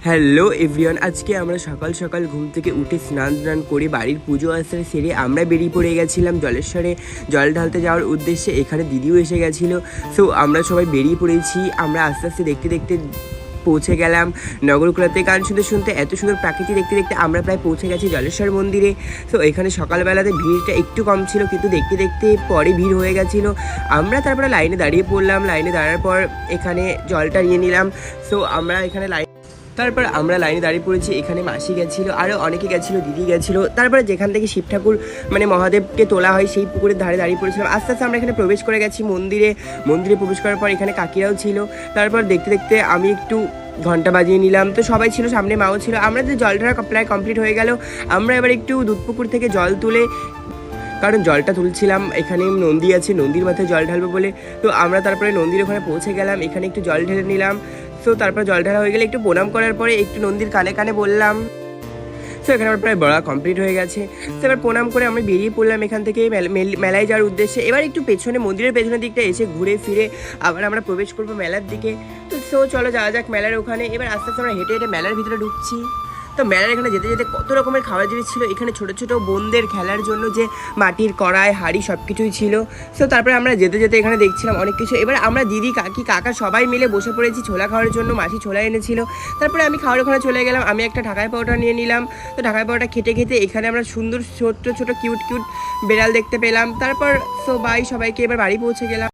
Hello everyone, আজকে আমরা সকাল সকাল ঘুম থেকে উঠে স্নান করে বাড়ির পুজো আচার সেরে আমরা বেরিয়ে পড়ে গেছিলাম জলেশ্বরে জল ঢালতে যাওয়ার উদ্দেশ্যে। এখানে দিদিও এসে গেছিলো। সো আমরা সবাই বেরিয়ে পড়েছি। আমরা আস্তে আস্তে দেখতে দেখতে পৌঁছে গেলাম নগরকুলাতে। গান শুনতে শুনতে এত সুন্দর প্রাকৃতি দেখতে দেখতে আমরা প্রায় পৌঁছে গেছি জলেশ্বর মন্দিরে। তো এখানে সকালবেলাতে ভিড়টা একটু কম ছিল, কিন্তু দেখতে দেখতে পরে ভিড় হয়ে গেছিলো। আমরা তারপরে লাইনে দাঁড়িয়ে পড়লাম। লাইনে দাঁড়ার পর এখানে জলটা নিয়ে নিলাম। সো আমরা এখানে তারপর আমরা লাইনে দাঁড়িয়ে পড়েছি। এখানে মাসি গেছিলো, আরও অনেকে গেছিলো, দিদি গেছিলো। তারপরে যেখান থেকে শিব ঠাকুর মানে মহাদেবকে তোলা হয় সেই পুকুরের ধারে দাঁড়িয়ে পড়েছিলাম। আস্তে আস্তে আমরা এখানে প্রবেশ করে গেছি মন্দিরে। প্রবেশ করার পর এখানে কাকিরাও ছিল। তারপর দেখতে দেখতে আমি একটু ঘন্টা বাজিয়ে নিলাম। তো সবাই ছিল, সামনে মাও ছিল। আমরা যে জল ঢালা প্রায় কমপ্লিট হয়ে গেল। আমরা এবার একটু দুধপুকুর থেকে জল তুলে, কারণ জলটা তুলছিলাম এখানে নন্দী আছে, নন্দীর মাথায় জল ঢালবো বলে। তো আমরা তারপরে নন্দীর ওখানে পৌঁছে গেলাম। এখানে একটু জল ঢেলে নিলাম। সো তারপর জল ঢালা হয়ে গেলে একটু প্রণাম করার পরে একটু নন্দীর কানে কানে বললাম। সো এখানে আমার প্রায় বড়া কমপ্লিট হয়ে গেছে। তো এবার প্রণাম করে আমি বেরিয়ে পড়লাম এখান থেকে মেলায় যাওয়ার উদ্দেশ্যে। এবার একটু পেছনে মন্দিরের পেছনের দিকটা এসে ঘুরে ফিরে আবার আমরা প্রবেশ করবো মেলার দিকে। তো চলো যাওয়া যাক মেলার ওখানে। এবার আস্তে আস্তে আমরা হেঁটে হেঁটে মেলার ভিতরে ঢুকছি। তো মেলার এখানে যেতে যেতে কত রকমের খাবার জিনিস ছিল। এখানে ছোটো ছোটো বোনদের খেলার জন্য যে মাটির কড়াই হাঁড়ি সব কিছুই ছিল। সো তারপরে আমরা যেতে যেতে এখানে দেখছিলাম অনেক কিছু। এবার আমরা দিদি কাকি কাকা সবাই মিলে বসে পড়েছি ছোলা খাওয়ার জন্য। মাসি ছোলা এনেছিল। তারপরে আমি খাওয়ার ওখানে চলে গেলাম। আমি একটা ঢাকাই পাউডার নিয়ে নিলাম। তো ঢাকাই পাউডার খেতে খেতে এখানে আমরা সুন্দর ছোট্ট ছোটো কিউট কিউট বেড়াল দেখতে পেলাম। তারপর সবাইকে এবার বাড়ি পৌঁছে গেলাম।